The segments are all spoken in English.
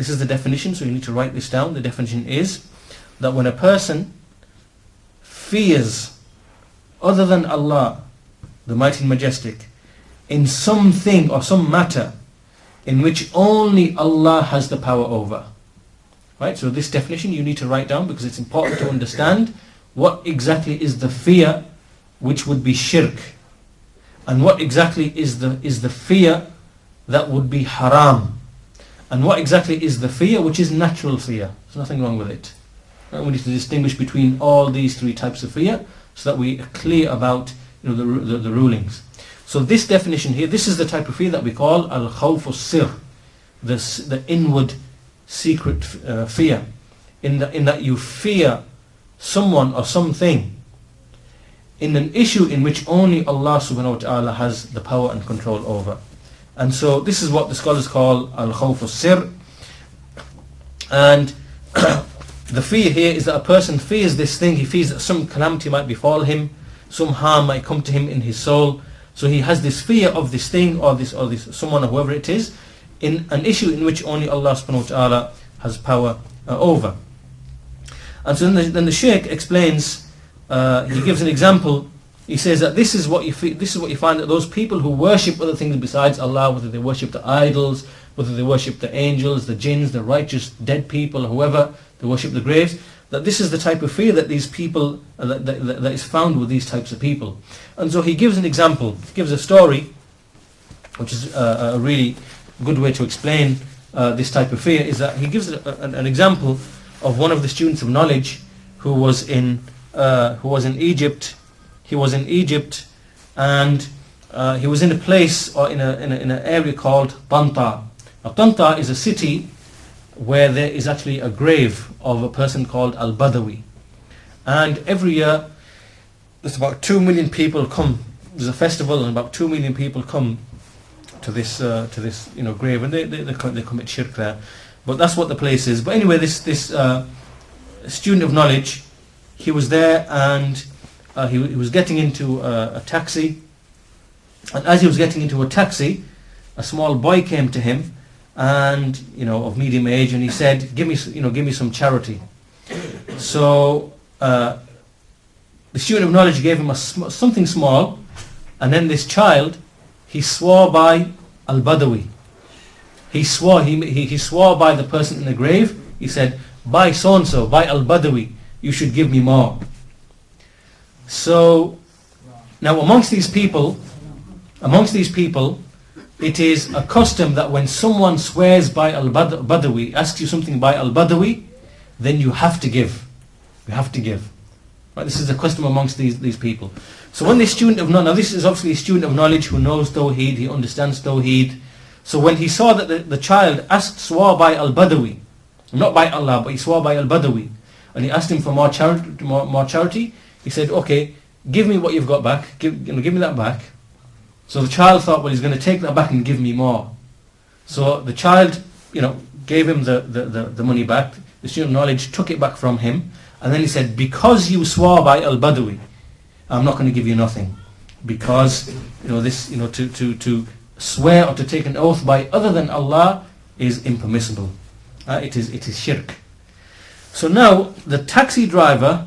This is the definition, so you need to write this down. The definition is that when a person fears other than Allah, the Mighty and Majestic, in something or some matter in which only Allah has the power over. Right? So this definition you need to write down, because it's important to understand what exactly is the fear which would be shirk, and what exactly is the fear that would be haram, and what exactly is the fear which is natural fear. There's nothing wrong with it. Right? We need to distinguish between all these three types of fear so that we are clear about the rulings. So this definition here, this is the type of fear that we call al-khawf al-sir, the inward secret fear, in that you fear someone or something in an issue in which only Allah subhanahu wa ta'ala has the power and control over. And so this is what the scholars call al-khawf al-sir. And the fear here is that a person fears this thing, he fears that some calamity might befall him, some harm might come to him in his soul. So he has this fear of this thing or this someone or whoever it is in an issue in which only Allah subhanahu wa ta'ala has power over. And so then the Shaykh explains, he gives an example. He says that this is what you find, that those people who worship other things besides Allah, whether they worship the idols, whether they worship the angels, the jinns, the righteous dead people, whoever, they worship the graves, that this is the type of fear that these people, that is found with these types of people. And so he gives an example, he gives a story, which is a really good way to explain this type of fear, is that he gives an example of one of the students of knowledge who was in Egypt. He was in Egypt, and he was in a place, or in an area called Tanta. Now Tanta is a city where there is actually a grave of a person called al-Badawi, and every year there's about 2 million people come. There's a festival, and about 2 million people come to this grave, and they commit shirk there. But that's what the place is. But anyway, this student of knowledge, he was there, and he was getting into a taxi, and as he was getting into a taxi, a small boy came to him, and of medium age, and he said, give me some charity. So the student of knowledge gave him something small, and then this child, he swore by al-Badawi. He swore by the person in the grave. He said, by so and so, by al-Badawi, you should give me more. So now amongst these people, it is a custom that when someone swears by al-Badawi, asks you something by al-Badawi, then you have to give. You have to give. Right? This is a custom amongst these people. So when this student of knowledge, now this is obviously a student of knowledge who knows Tawheed, he understands Tawheed. So when he saw that the child swore by al-Badawi, not by Allah, but he swore by al-Badawi, and he asked him for more charity, he said, okay, give me what you've got back, give me that back. So the child thought, well, he's going to take that back and give me more. So the child, gave him the money back. The student of knowledge took it back from him, and then he said, because you swore by al-Badawi, I'm not going to give you nothing, because to swear or to take an oath by other than Allah is impermissible. It is shirk. So now the taxi driver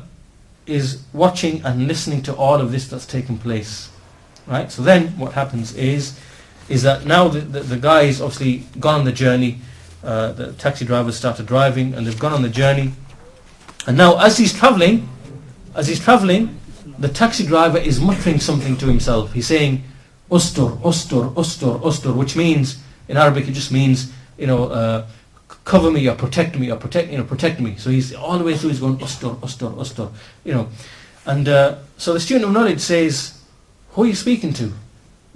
is watching and listening to all of this that's taken place. Right? So then what happens is that now the guy is obviously gone on the journey. The taxi driver started driving, and they've gone on the journey. And now as he's traveling, the taxi driver is muttering something to himself. He's saying, Ustur, Ustur, Ustur, Ustur, which means, in Arabic it just means, cover me or protect me or protect me. So he's all the way through, he's going, Ustur, Ustur, Ustur, And so the student of knowledge says, who are you speaking to?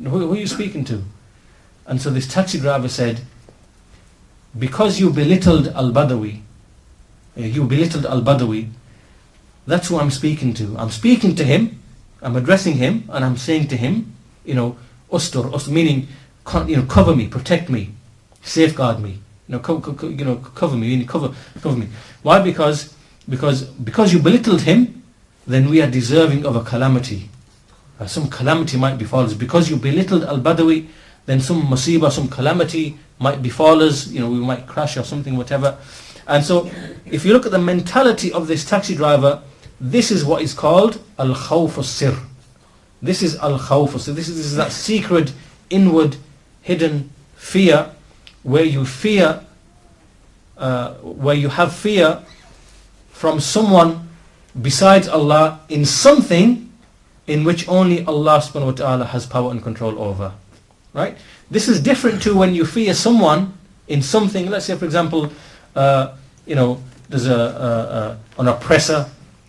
Who are you speaking to? And so this taxi driver said, because you belittled al-Badawi, that's who I'm speaking to. I'm speaking to him, I'm addressing him, and I'm saying to him, Ustur, meaning, cover me, protect me, safeguard me, cover me, cover me. Why? Because you belittled him, then we are deserving of a calamity. Some calamity might befall us. Because you belittled al-Badawi, then some musibah, some calamity might befall us, we might crash or something, whatever. And so if you look at the mentality of this taxi driver, this is what is called al-khawf as-sir. This is al-khawf as-sir. This is that secret, inward, hidden fear, where you fear, where you have fear from someone besides Allah in something in which only Allah subhanahu wa ta'ala has power and control over. Right? This is different to when you fear someone in something. Let's say, for example, there's an oppressor,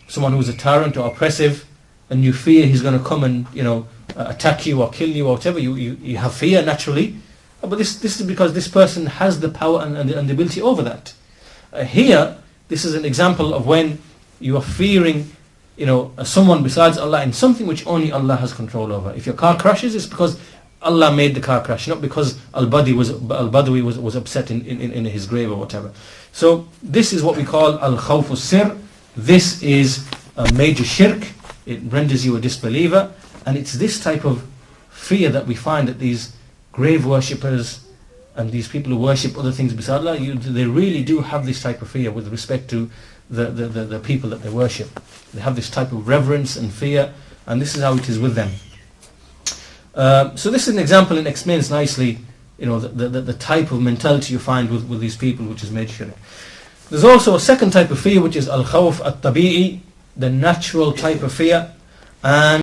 someone who's a tyrant or oppressive, and you fear he's going to come and attack you or kill you or whatever. You have fear naturally, but this is because this person has the power and the ability over that. Here, this is an example of when you are fearing someone besides Allah in something which only Allah has control over. If your car crashes, it's because Allah made the car crash, not because al-Badawi was upset in his grave or whatever. So this is what we call al-khawf as-sir. This is a major shirk. It renders you a disbeliever, and it's this type of fear that we find that these grave worshippers and these people who worship other things besides Allah, they really do have this type of fear with respect to the people that they worship. They have this type of reverence and fear, and this is how it is with them. So this is an example and explains nicely the type of mentality you find with these people, which is major shirk. There's also a second type of fear, which is al-khawf at-tabi'i, the natural type of fear. And